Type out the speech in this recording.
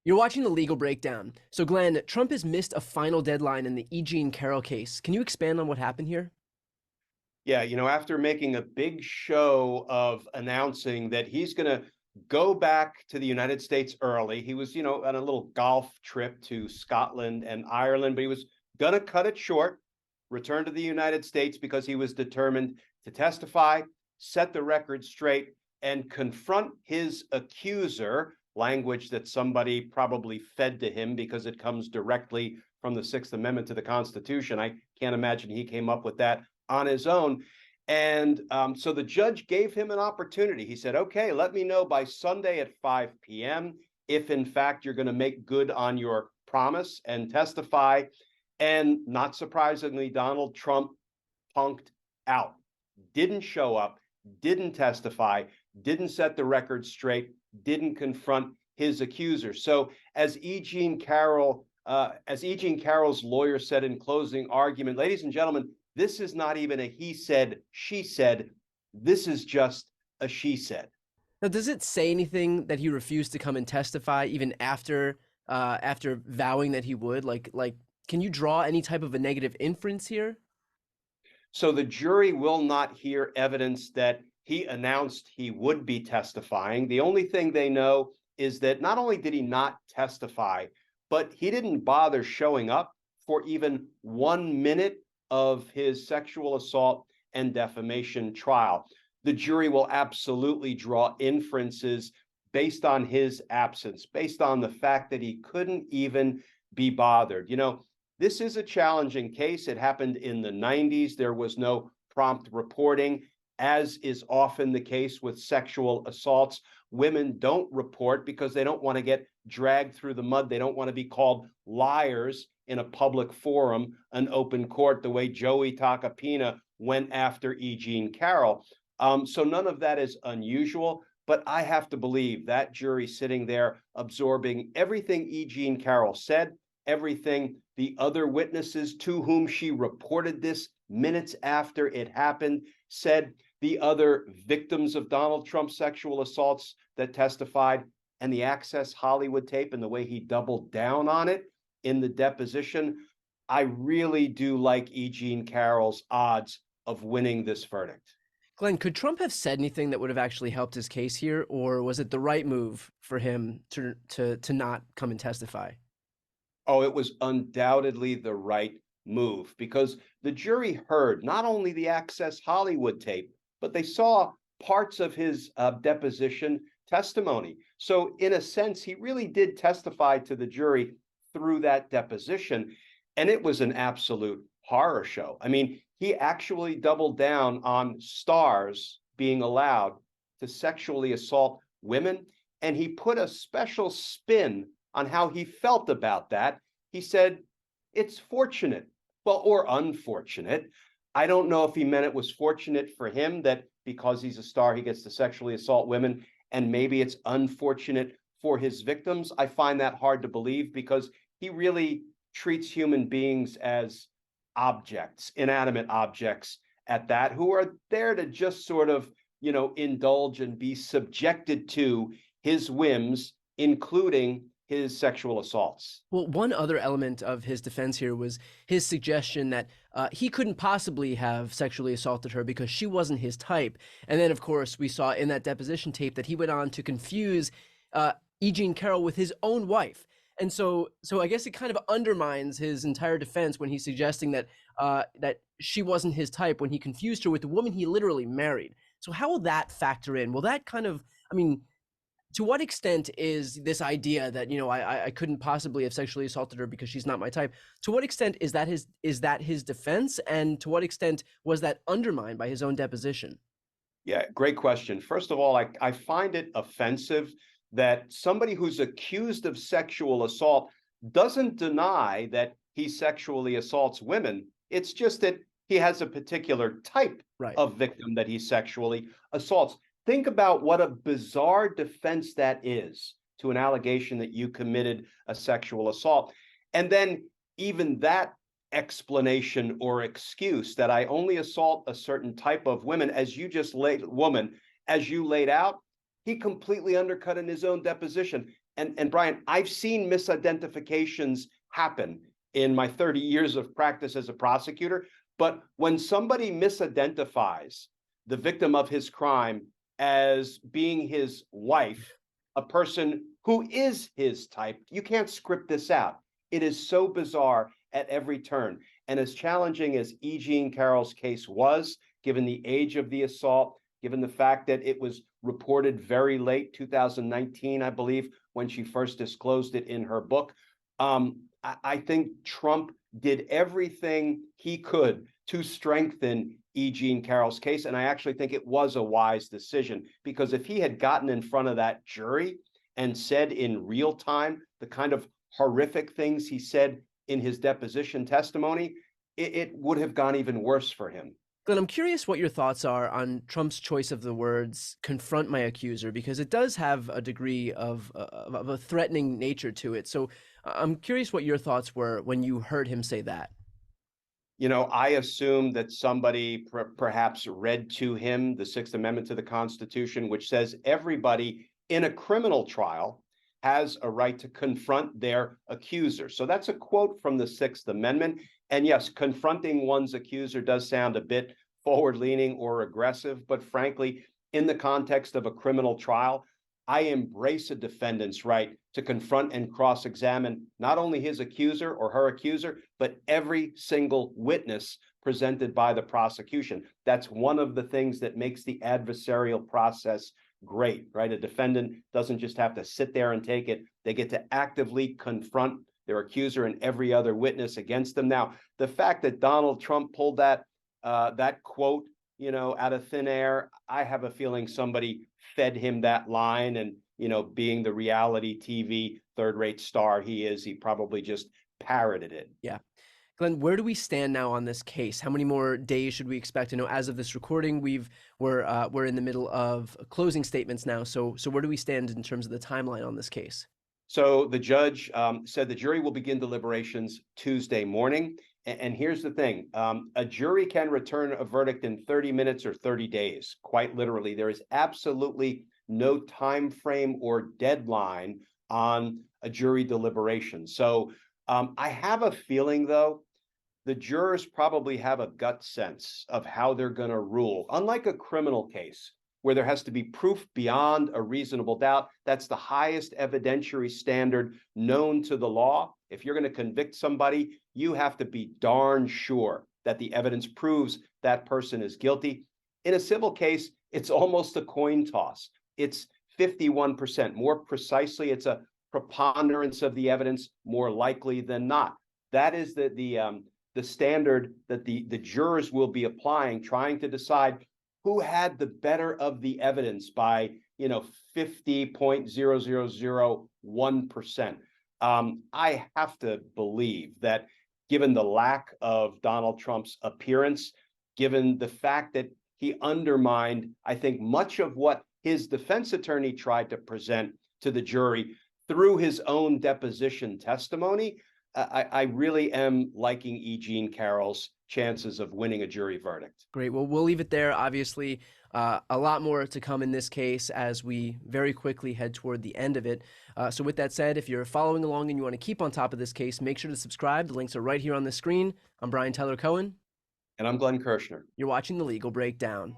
You're watching the legal breakdown. So, Glenn, Trump has missed a final deadline in the E Jean Carroll case. Can you expand on what happened here? Yeah, after making a big show of announcing that he's going to go back to the United States early, he was, on a little golf trip to Scotland and Ireland, but he was going to cut it short, return to the United States because he was determined to testify, set the record straight, and confront his accuser, language that somebody probably fed to him because it comes directly from the Sixth Amendment to the Constitution. I can't imagine he came up with that on his own. And so the judge gave him an opportunity. He said, okay, let me know by Sunday at 5 p.m. if, in fact, you're going to make good on your promise and testify. And not surprisingly, Donald Trump punked out, didn't show up, didn't testify, didn't set the record straight, didn't confront his accuser. So as E Jean Carroll's lawyer said in closing argument, ladies and gentlemen, this is not even a he said, she said. This is just a she said. Now, does it say anything that he refused to come and testify even after vowing that he would? Can you draw any type of a negative inference here? So the jury will not hear evidence that he announced he would be testifying. The only thing they know is that not only did he not testify, but he didn't bother showing up for even 1 minute of his sexual assault and defamation trial. The jury will absolutely draw inferences based on his absence, based on the fact that he couldn't even be bothered. This is a challenging case. It happened in the 90s. There was no prompt reporting, as is often the case with sexual assaults. Women don't report because they don't want to get dragged through the mud. They don't want to be called liars in a public forum, an open court, the way Joey Tacopina went after E Jean Carroll. So none of that is unusual, but I have to believe that jury sitting there absorbing everything E Jean Carroll said, everything the other witnesses to whom she reported this minutes after it happened said, the other victims of Donald Trump's sexual assaults that testified, and the Access Hollywood tape and the way he doubled down on it in the deposition. I really do like E Jean Carroll's odds of winning this verdict. Glenn, could Trump have said anything that would have actually helped his case here, or was it the right move for him to not come and testify? Oh, it was undoubtedly the right move because the jury heard not only the Access Hollywood tape, but they saw parts of his deposition testimony. So, in a sense, he really did testify to the jury through that deposition. And it was an absolute horror show. I mean, he actually doubled down on stars being allowed to sexually assault women. And he put a special spin on how he felt about that. He said, it's fortunate, well, or unfortunate. I don't know if he meant it was fortunate for him that because he's a star, he gets to sexually assault women, and maybe it's unfortunate for his victims. I find that hard to believe because he really treats human beings as objects, inanimate objects at that, who are there to just sort of, indulge and be subjected to his whims, including his sexual assaults. Well, one other element of his defense here was his suggestion that he couldn't possibly have sexually assaulted her because she wasn't his type. And then, of course, we saw in that deposition tape that he went on to confuse E. Jean Carroll with his own wife. And so I guess it kind of undermines his entire defense when he's suggesting that that she wasn't his type when he confused her with the woman he literally married. So how will that factor in? Will that kind of, I mean, to what extent is this idea that I couldn't possibly have sexually assaulted her because she's not my type? To what extent is that his defense, and to what extent was that undermined by his own deposition? Yeah, great question. First of all, I find it offensive that somebody who's accused of sexual assault doesn't deny that he sexually assaults women. It's just that he has a particular type Right. of victim that he sexually assaults. Think about what a bizarre defense that is to an allegation that you committed a sexual assault. And then even that explanation or excuse that I only assault a certain type of women, as you just laid out, he completely undercut in his own deposition. And Brian, I've seen misidentifications happen in my 30 years of practice as a prosecutor. But when somebody misidentifies the victim of his crime as being his wife, a person who is his type, you can't script this out. It is so bizarre at every turn. And as challenging as E Jean Carroll's case was, given the age of the assault, given the fact that it was reported very late, 2019, I believe, when she first disclosed it in her book, I think Trump did everything he could to strengthen E. Jean Carroll's case. And I actually think it was a wise decision, because if he had gotten in front of that jury and said in real time the kind of horrific things he said in his deposition testimony, it would have gone even worse for him. Glenn, I'm curious what your thoughts are on Trump's choice of the words "confront my accuser," because it does have a degree of a threatening nature to it. So I'm curious what your thoughts were when you heard him say that. I assume that somebody perhaps read to him the Sixth Amendment to the Constitution, which says everybody in a criminal trial has a right to confront their accuser. So that's a quote from the Sixth Amendment. And yes, confronting one's accuser does sound a bit forward-leaning or aggressive, but frankly, in the context of a criminal trial, I embrace a defendant's right to confront and cross-examine not only his accuser or her accuser, but every single witness presented by the prosecution. That's one of the things that makes the adversarial process great, right? A defendant doesn't just have to sit there and take it. They get to actively confront their accuser and every other witness against them. Now, the fact that Donald Trump pulled that quote, out of thin air, I have a feeling somebody fed him that line, and being the reality TV third-rate star he is, he probably just parroted it. Yeah. Glenn, where do we stand now on this case? How many more days should we expect? As of this recording, we're in the middle of closing statements now. So where do we stand in terms of the timeline on this case? So the judge said the jury will begin deliberations Tuesday morning. And here's the thing. A jury can return a verdict in 30 minutes or 30 days, quite literally. There is absolutely no time frame or deadline on a jury deliberation. So I have a feeling, though, the jurors probably have a gut sense of how they're going to rule. Unlike a criminal case, where there has to be proof beyond a reasonable doubt, that's the highest evidentiary standard known to the law. If you're going to convict somebody, you have to be darn sure that the evidence proves that person is guilty. In a civil case, it's almost a coin toss. It's 51%. More precisely, it's a preponderance of the evidence, more likely than not. That is the standard that the jurors will be applying, trying to decide who had the better of the evidence by 50.0001%. I have to believe that, given the lack of Donald Trump's appearance, given the fact that he undermined, I think, much of what his defense attorney tried to present to the jury through his own deposition testimony, I really am liking E. Jean Carroll's chances of winning a jury verdict. Great. Well, we'll leave it there. Obviously, a lot more to come in this case as we very quickly head toward the end of it. So with that said, if you're following along and you want to keep on top of this case, make sure to subscribe. The links are right here on the screen. I'm Brian Tyler Cohen. And I'm Glenn Kirshner. You're watching The Legal Breakdown.